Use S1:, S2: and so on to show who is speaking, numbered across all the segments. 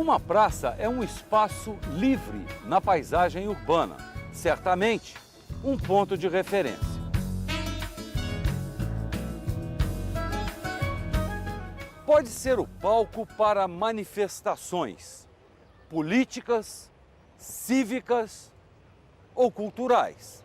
S1: Uma praça é um espaço livre na paisagem urbana, certamente um ponto de referência. Pode ser o palco para manifestações políticas, cívicas ou culturais.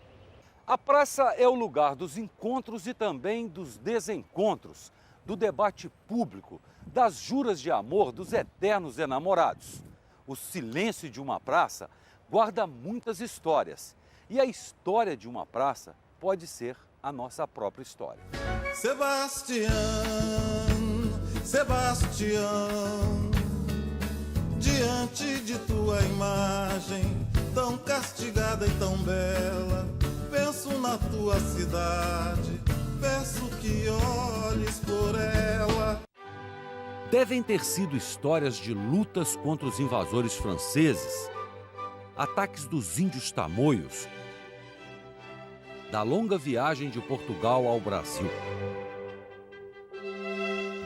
S1: A praça é o lugar dos encontros e também dos desencontros, do debate público, das juras de amor dos eternos enamorados. O silêncio de uma praça guarda muitas histórias. E a história de uma praça pode ser a nossa própria história.
S2: Sebastião, Sebastião, diante de tua imagem, tão castigada e tão bela, penso na tua cidade, peço que olhes por ela.
S1: Devem ter sido histórias de lutas contra os invasores franceses, ataques dos índios tamoios, da longa viagem de Portugal ao Brasil.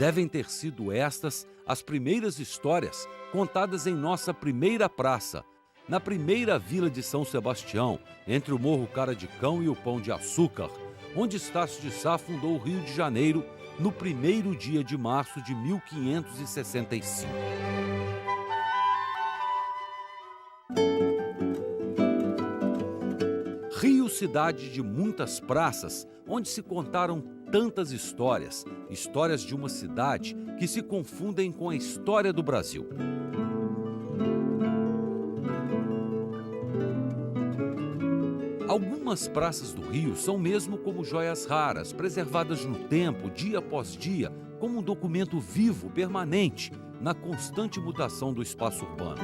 S1: Devem ter sido estas as primeiras histórias contadas em nossa primeira praça, na primeira vila de São Sebastião, entre o Morro Cara de Cão e o Pão de Açúcar, onde Estácio de Sá fundou o Rio de Janeiro no primeiro dia de março de 1565. Rio, cidade de muitas praças, onde se contaram tantas histórias, histórias de uma cidade que se confundem com a história do Brasil. Algumas praças do Rio são mesmo como joias raras, preservadas no tempo, dia após dia, como um documento vivo, permanente, na constante mutação do espaço urbano.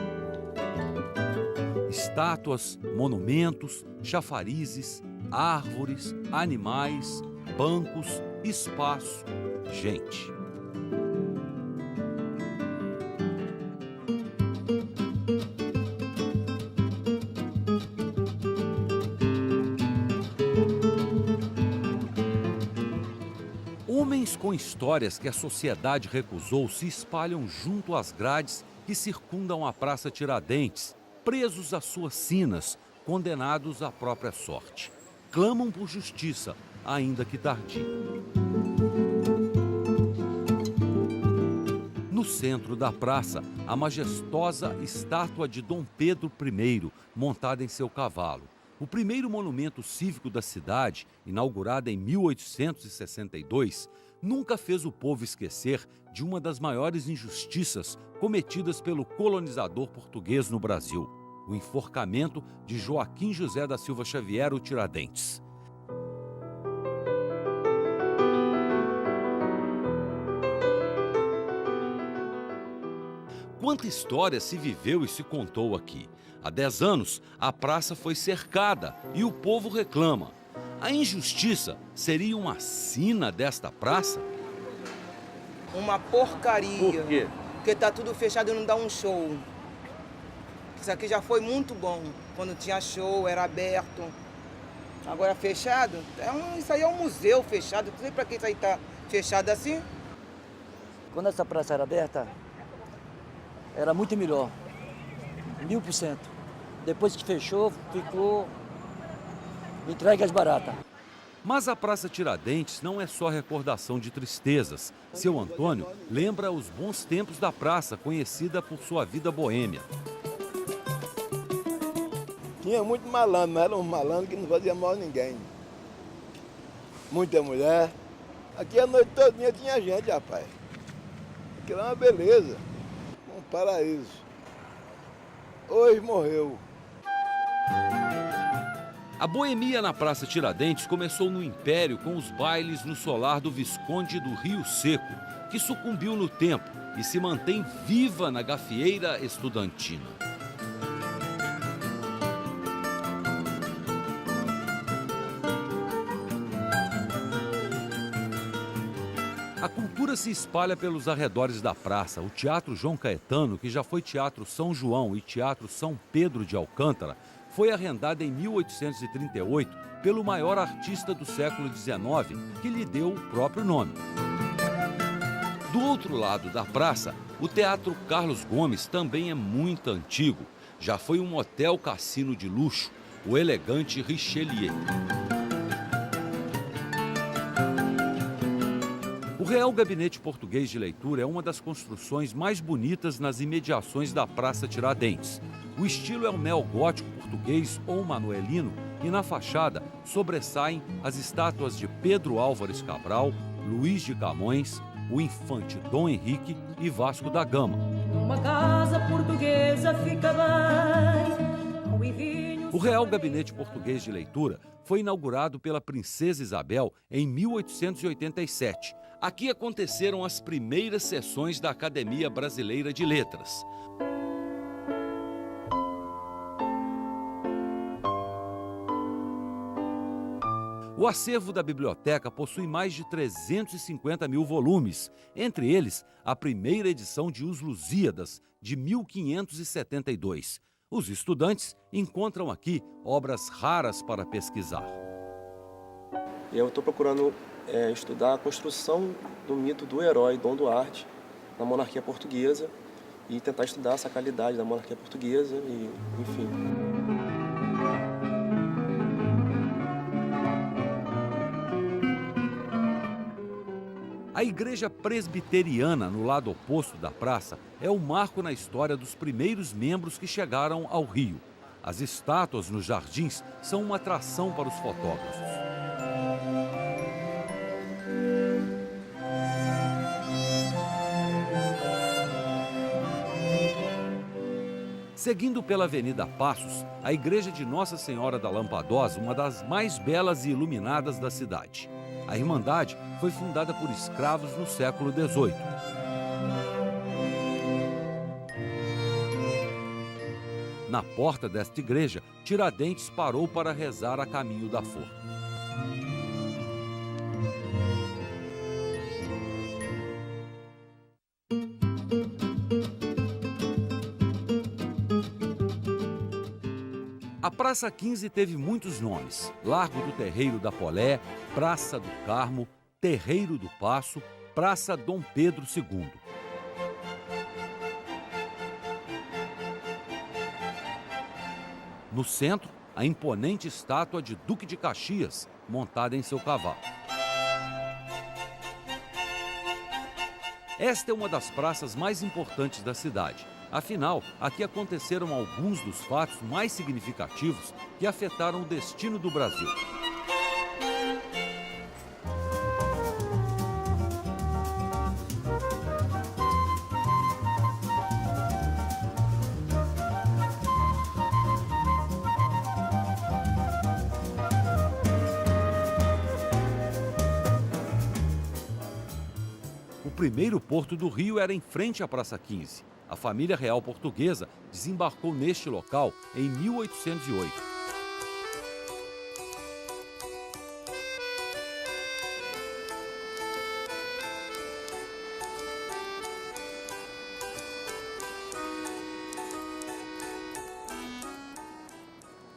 S1: Estátuas, monumentos, chafarizes, árvores, animais, bancos, espaço, gente. Homens com histórias que a sociedade recusou se espalham junto às grades que circundam a Praça Tiradentes, presos às suas sinas, condenados à própria sorte. Clamam por justiça, ainda que tardia. No centro da praça, a majestosa estátua de Dom Pedro I, montada em seu cavalo. O primeiro monumento cívico da cidade, inaugurado em 1862, nunca fez o povo esquecer de uma das maiores injustiças cometidas pelo colonizador português no Brasil, o enforcamento de Joaquim José da Silva Xavier, o Tiradentes. Quanta história se viveu e se contou aqui. Há 10 anos, a praça foi cercada e o povo reclama. A injustiça seria uma sina desta praça?
S3: Uma porcaria.
S1: Por quê?
S3: Porque tá tudo fechado e não dá um show. Isso aqui já foi muito bom. Quando tinha show, era aberto. Agora fechado, isso aí é um museu fechado. Não sei pra que isso aí tá fechado assim.
S4: Quando essa praça era aberta, era muito melhor. 1000%. Depois que fechou, ficou entregue às baratas.
S1: Mas a Praça Tiradentes não é só recordação de tristezas. Seu Antônio lembra os bons tempos da praça, conhecida por sua vida boêmia.
S5: Tinha muito malandro, mas era um malandro que não fazia mal a ninguém. Muita mulher. Aqui a noite todinha tinha gente, rapaz. Aquilo é uma beleza, um paraíso. Hoje morreu.
S1: A boemia na Praça Tiradentes começou no Império com os bailes no solar do Visconde do Rio Seco, que sucumbiu no tempo e se mantém viva na gafieira estudantina. A cultura se espalha pelos arredores da praça. O Teatro João Caetano, que já foi Teatro São João e Teatro São Pedro de Alcântara, foi arrendado em 1838 pelo maior artista do século XIX, que lhe deu o próprio nome. Do outro lado da praça, O Teatro Carlos Gomes também é muito antigo. Já foi um hotel-cassino de luxo, o elegante Richelieu. O Real Gabinete Português de Leitura é uma das construções mais bonitas nas imediações da Praça Tiradentes. O estilo é o neogótico português ou manuelino e na fachada sobressaem as estátuas de Pedro Álvares Cabral, Luís de Camões, o infante Dom Henrique e Vasco da Gama.
S6: Uma casa portuguesa fica bem.
S1: O Real Gabinete Português de Leitura foi inaugurado pela Princesa Isabel em 1887. Aqui aconteceram as primeiras sessões da Academia Brasileira de Letras. O acervo da biblioteca possui mais de 350 mil volumes, entre eles a primeira edição de Os Lusíadas, de 1572. Os estudantes encontram aqui obras raras para pesquisar.
S7: Eu estou procurando estudar a construção do mito do herói Dom Duarte na monarquia portuguesa e tentar estudar essa qualidade da monarquia portuguesa e, enfim.
S1: A igreja presbiteriana, no lado oposto da praça, é o marco na história dos primeiros membros que chegaram ao Rio. As estátuas nos jardins são uma atração para os fotógrafos. Seguindo pela Avenida Passos, a igreja de Nossa Senhora da Lampadosa, uma das mais belas e iluminadas da cidade. A Irmandade foi fundada por escravos no século XVIII. Na porta desta igreja, Tiradentes parou para rezar a caminho da forca. A Praça 15 teve muitos nomes: Largo do Terreiro da Polé, Praça do Carmo, Terreiro do Paço, Praça Dom Pedro II. No centro, a imponente estátua de Duque de Caxias, montada em seu cavalo. Esta é uma das praças mais importantes da cidade. Afinal, aqui aconteceram alguns dos fatos mais significativos que afetaram o destino do Brasil. O primeiro porto do Rio era em frente à Praça 15. A família real portuguesa desembarcou neste local em 1808.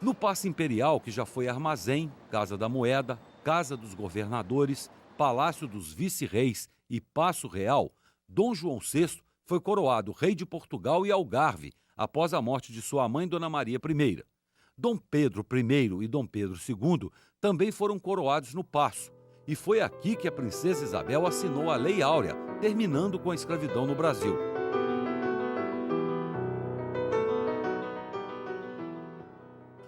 S1: No Paço Imperial, que já foi armazém, Casa da Moeda, Casa dos Governadores, Palácio dos Vice-Reis e Paço Real, Dom João VI foi coroado rei de Portugal e Algarve após a morte de sua mãe, Dona Maria I. Dom Pedro I e Dom Pedro II também foram coroados no Paço, e foi aqui que a princesa Isabel assinou a Lei Áurea, terminando com a escravidão no Brasil.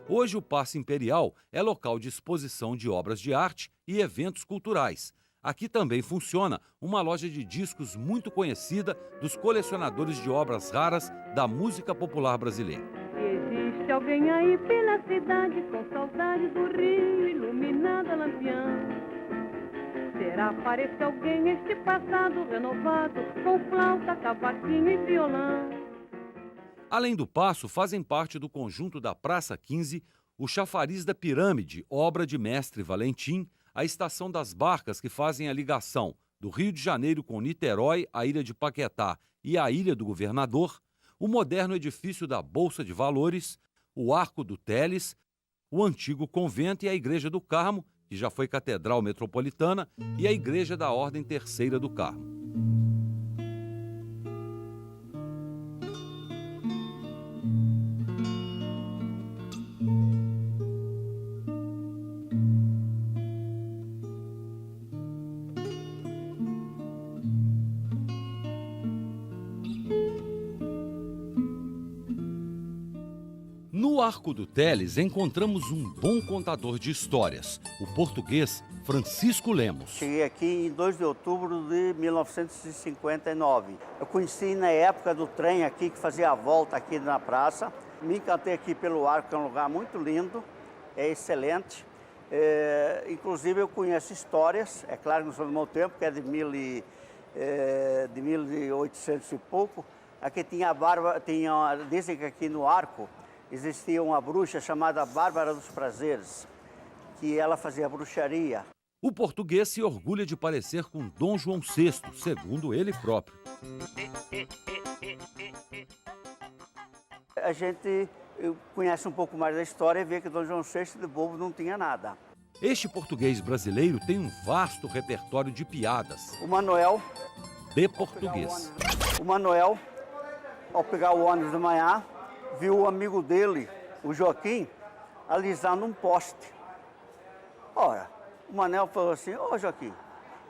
S1: Hoje o Paço Imperial é local de exposição de obras de arte e eventos culturais. Aqui também funciona uma loja de discos muito conhecida dos colecionadores de obras raras da música popular brasileira.
S6: Existe alguém aí pela cidade com saudade do Rio, iluminada lampião. Será parece alguém neste passado renovado com flauta, cavaquinho e violão.
S1: Além do Paço, fazem parte do conjunto da Praça 15 o Chafariz da Pirâmide, obra de Mestre Valentim, a Estação das Barcas, que fazem a ligação do Rio de Janeiro com Niterói, a Ilha de Paquetá e a Ilha do Governador, o moderno edifício da Bolsa de Valores, o Arco do Teles, o antigo convento e a Igreja do Carmo, que já foi Catedral Metropolitana, e a Igreja da Ordem Terceira do Carmo. Arco do Teles encontramos um bom contador de histórias, o português Francisco Lemos.
S8: Cheguei aqui em 2 de outubro de 1959. Eu conheci na época do trem aqui, que fazia a volta aqui na praça. Me encantei aqui pelo Arco, que é um lugar muito lindo, é excelente. Inclusive eu conheço histórias, é claro que não sou do meu tempo, que é de 1800 e pouco. Aqui tinha a Bárbara, dizem que aqui no Arco existia uma bruxa chamada Bárbara dos Prazeres, que ela fazia bruxaria.
S1: O português se orgulha de parecer com Dom João VI, segundo ele próprio.
S8: A gente conhece um pouco mais da história e vê que Dom João VI de bobo não tinha nada.
S1: Este português brasileiro tem um vasto repertório de piadas.
S8: O Manuel,
S1: de português.
S8: O Manuel, ao pegar o ônibus de manhã, viu o amigo dele, o Joaquim, alisando um poste. Ora, o Manuel falou assim: ô Joaquim,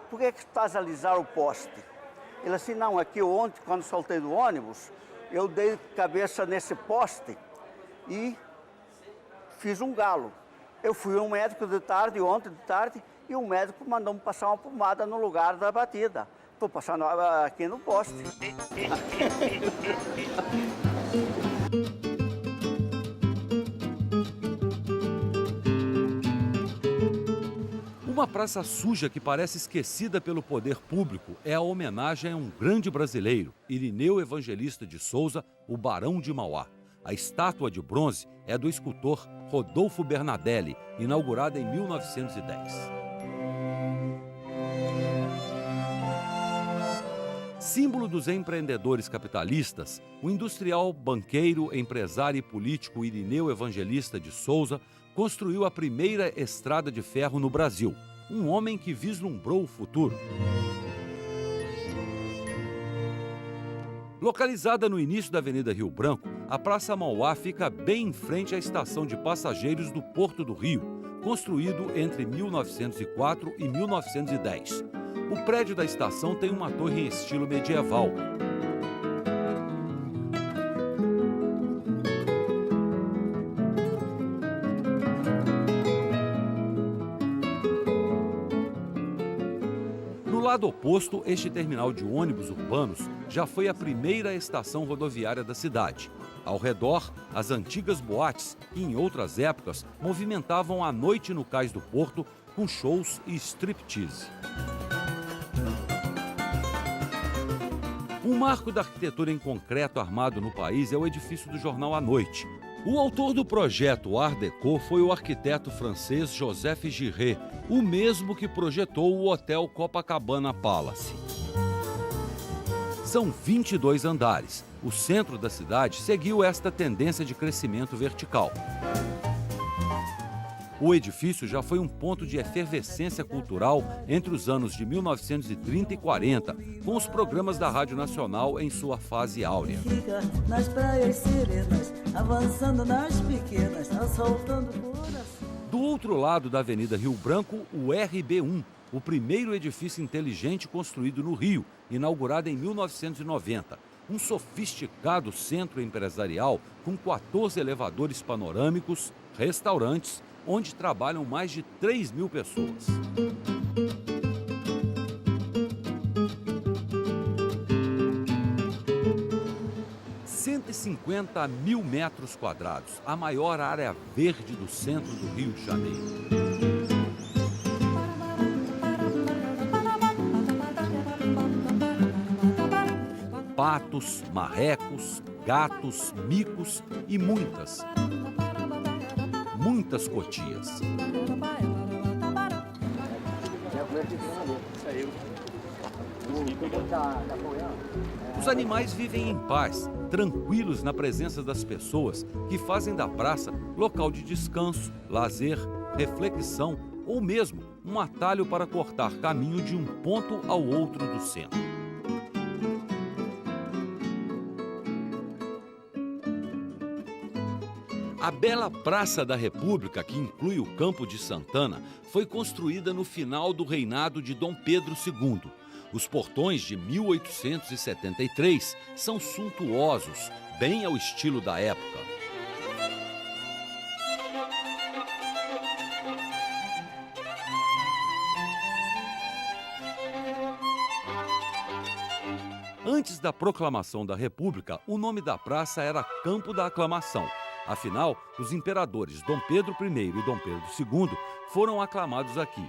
S8: por que estás a alisar o poste? Ele assim: não, é que ontem, quando soltei do ônibus, eu dei cabeça nesse poste e fiz um galo. Eu fui ao médico de tarde, ontem de tarde, e o médico mandou-me passar uma pomada no lugar da batida. Estou passando aqui no poste.
S1: Uma praça suja que parece esquecida pelo poder público é a homenagem a um grande brasileiro, Irineu Evangelista de Souza, o Barão de Mauá. A estátua de bronze é do escultor Rodolfo Bernadelli, inaugurada em 1910. Símbolo dos empreendedores capitalistas, o industrial, banqueiro, empresário e político Irineu Evangelista de Souza construiu a primeira estrada de ferro no Brasil, um homem que vislumbrou o futuro. Localizada no início da Avenida Rio Branco, a Praça Mauá fica bem em frente à estação de passageiros do Porto do Rio, construído entre 1904 e 1910. O prédio da estação tem uma torre em estilo medieval. No lado oposto, este terminal de ônibus urbanos já foi a primeira estação rodoviária da cidade. Ao redor, as antigas boates, que em outras épocas movimentavam a noite no cais do porto com shows e striptease. Um marco da arquitetura em concreto armado no país é o edifício do jornal A Noite. O autor do projeto Art Deco foi o arquiteto francês Joseph Girret, o mesmo que projetou o Hotel Copacabana Palace. São 22 andares. O centro da cidade seguiu esta tendência de crescimento vertical. O edifício já foi um ponto de efervescência cultural entre os anos de 1930 e 40, com os programas da Rádio Nacional em sua fase áurea.
S9: Nas praias serenas, avançando nas pequenas, assaltando coração.
S1: Do outro lado da Avenida Rio Branco, o RB1, o primeiro edifício inteligente construído no Rio, inaugurado em 1990. Um sofisticado centro empresarial com 14 elevadores panorâmicos, restaurantes, onde trabalham mais de 3.000 pessoas. ...150.000 metros quadrados, a maior área verde do centro do Rio de Janeiro. Patos, marrecos, gatos, micos e muitas cotias. Os animais vivem em paz, tranquilos na presença das pessoas que fazem da praça local de descanso, lazer, reflexão ou mesmo um atalho para cortar caminho de um ponto ao outro do centro. A bela Praça da República, que inclui o Campo de Santana, foi construída no final do reinado de Dom Pedro II. Os portões de 1873 são suntuosos, bem ao estilo da época. Antes da proclamação da República, o nome da praça era Campo da Aclamação. Afinal, os imperadores Dom Pedro I e Dom Pedro II foram aclamados aqui.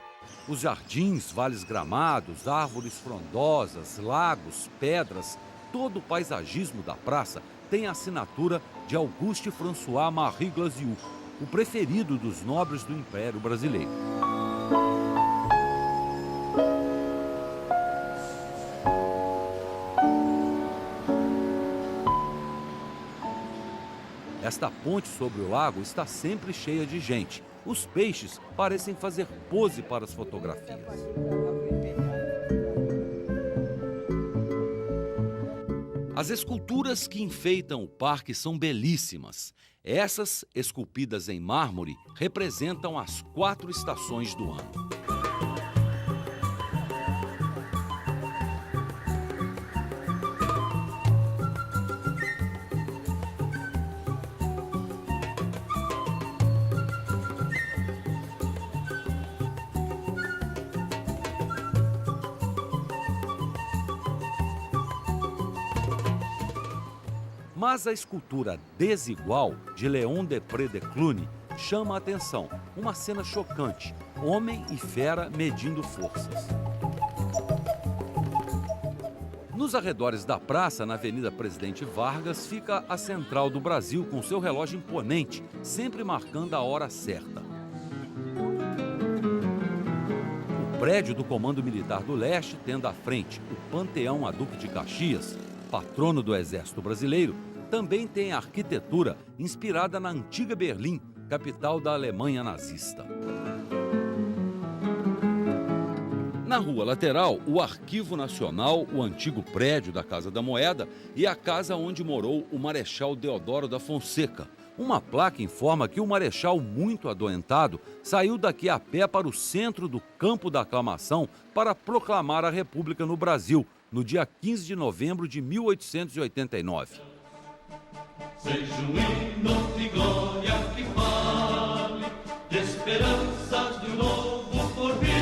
S1: Os jardins, vales gramados, árvores frondosas, lagos, pedras, todo o paisagismo da praça tem a assinatura de Auguste François Marie Glasiou, o preferido dos nobres do Império Brasileiro. Esta ponte sobre o lago está sempre cheia de gente. Os peixes parecem fazer pose para as fotografias. As esculturas que enfeitam o parque são belíssimas. Essas, esculpidas em mármore, representam as 4 estações do ano. Mas a escultura Desigual, de Léon Depré de Cluny, chama a atenção. Uma cena chocante, homem e fera medindo forças. Nos arredores da praça, na Avenida Presidente Vargas, fica a Central do Brasil com seu relógio imponente, sempre marcando a hora certa. O prédio do Comando Militar do Leste, tendo à frente o Panteão a Duque de Caxias, patrono do Exército Brasileiro, também tem a arquitetura inspirada na antiga Berlim, capital da Alemanha nazista. Na rua lateral, o Arquivo Nacional, o antigo prédio da Casa da Moeda e a casa onde morou o Marechal Deodoro da Fonseca. Uma placa informa que o Marechal, muito adoentado, saiu daqui a pé para o centro do Campo da Aclamação para proclamar a República no Brasil, no dia 15 de novembro de 1889.
S10: Seja um hino de glória que fale de esperanças de um novo porvir,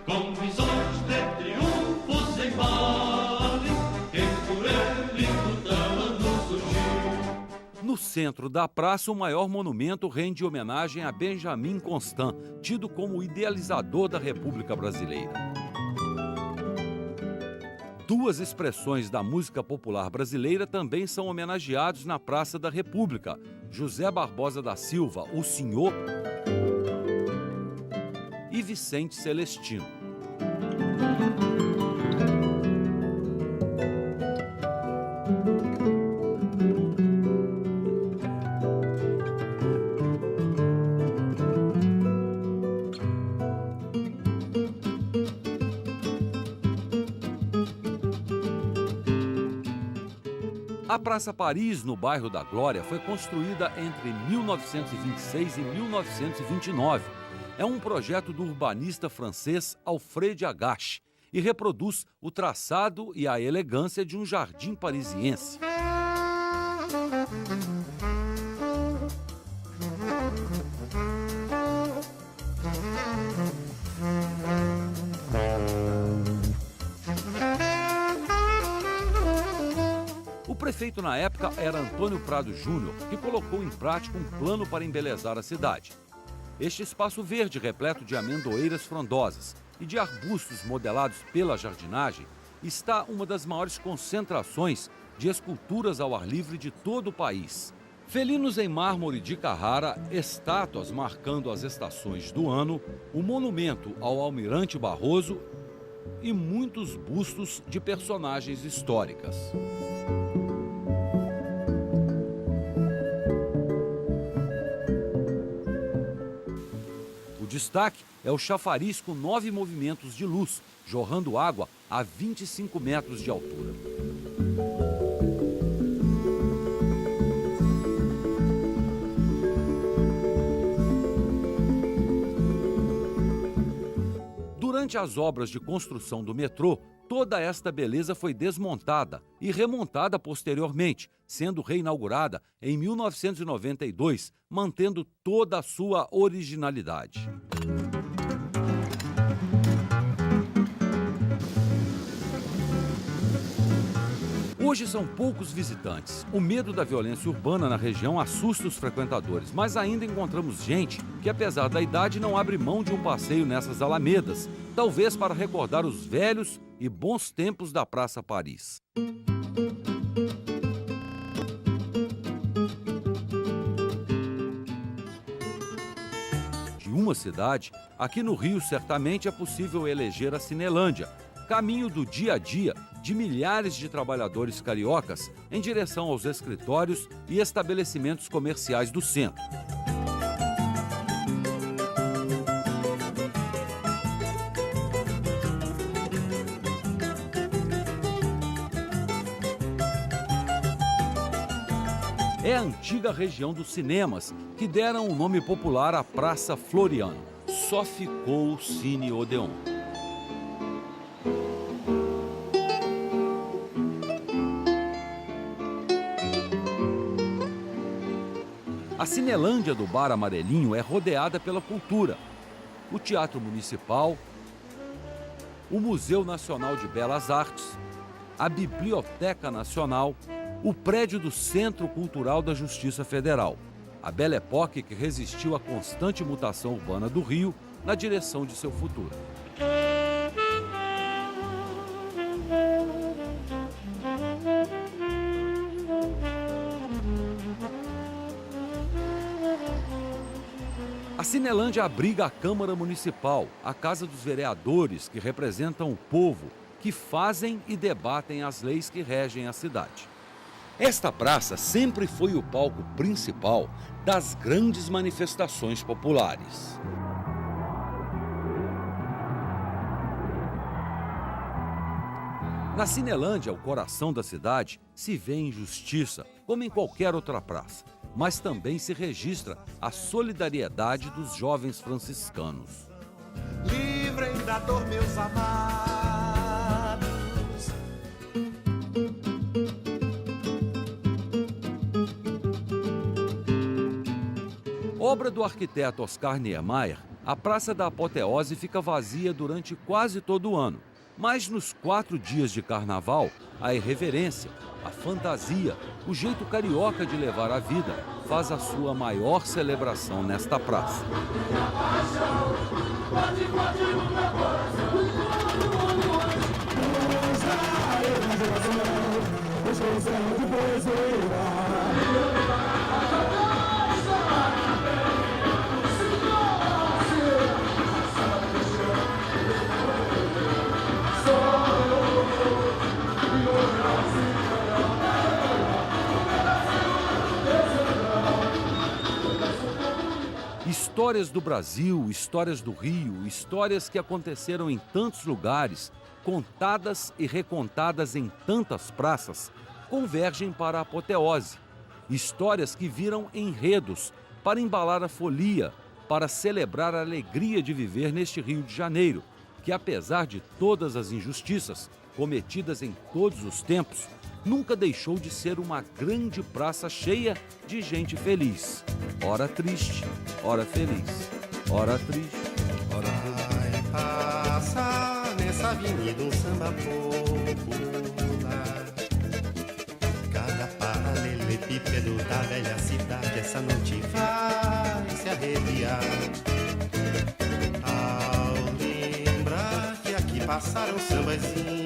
S10: com visões de triunfos em vale, que por ele lutando surgir.
S1: No centro da praça, o maior monumento rende homenagem a Benjamin Constant, tido como idealizador da República Brasileira. 2 expressões da música popular brasileira também são homenageados na Praça da República. José Barbosa da Silva, o Senhor, e Vicente Celestino. A Praça Paris, no bairro da Glória, foi construída entre 1926 e 1929. É um projeto do urbanista francês Alfred Agache e reproduz o traçado e a elegância de um jardim parisiense. O prefeito na época era Antônio Prado Júnior, que colocou em prática um plano para embelezar a cidade. Este espaço verde, repleto de amendoeiras frondosas e de arbustos modelados pela jardinagem, está uma das maiores concentrações de esculturas ao ar livre de todo o país. Felinos em mármore de Carrara, estátuas marcando as estações do ano, o monumento ao Almirante Barroso e muitos bustos de personagens históricas. O destaque é o chafariz com 9 movimentos de luz, jorrando água a 25 metros de altura. Durante as obras de construção do metrô, toda esta beleza foi desmontada e remontada posteriormente, sendo reinaugurada em 1992, mantendo toda a sua originalidade. Hoje são poucos visitantes. O medo da violência urbana na região assusta os frequentadores, mas ainda encontramos gente que, apesar da idade, não abre mão de um passeio nessas alamedas, talvez para recordar os velhos e bons tempos da Praça Paris. De uma cidade, aqui no Rio certamente é possível eleger a Cinelândia, caminho do dia a dia de milhares de trabalhadores cariocas em direção aos escritórios e estabelecimentos comerciais do centro. É a antiga região dos cinemas que deram o nome popular à Praça Floriano. Só ficou o Cine Odeon. A Cinelândia do Bar Amarelinho é rodeada pela cultura. O Teatro Municipal, o Museu Nacional de Belas Artes, a Biblioteca Nacional, o prédio do Centro Cultural da Justiça Federal, a Belle Époque que resistiu à constante mutação urbana do Rio na direção de seu futuro. A Cinelândia abriga a Câmara Municipal, a Casa dos Vereadores, que representam o povo, que fazem e debatem as leis que regem a cidade. Esta praça sempre foi o palco principal das grandes manifestações populares. Na Cinelândia, o coração da cidade, se vê injustiça, como em qualquer outra praça, mas também se registra a solidariedade dos jovens franciscanos.
S2: Livrem da dor, meus amados.
S1: Obra do arquiteto Oscar Niemeyer, a Praça da Apoteose fica vazia durante quase todo o ano. Mas nos 4 dias de carnaval, a irreverência, a fantasia, o jeito carioca de levar a vida faz a sua maior celebração nesta praça. Histórias do Brasil, histórias do Rio, histórias que aconteceram em tantos lugares, contadas e recontadas em tantas praças, convergem para a apoteose. Histórias que viram enredos para embalar a folia, para celebrar a alegria de viver neste Rio de Janeiro, que apesar de todas as injustiças cometidas em todos os tempos, nunca deixou de ser uma grande praça cheia de gente feliz. Ora triste, ora feliz, ora triste, ora feliz.
S2: Vai passar nessa avenida um samba popular. Cada paralelepípedo da velha cidade essa noite vai se arrepiar. Ao lembrar que aqui passaram sambazinhos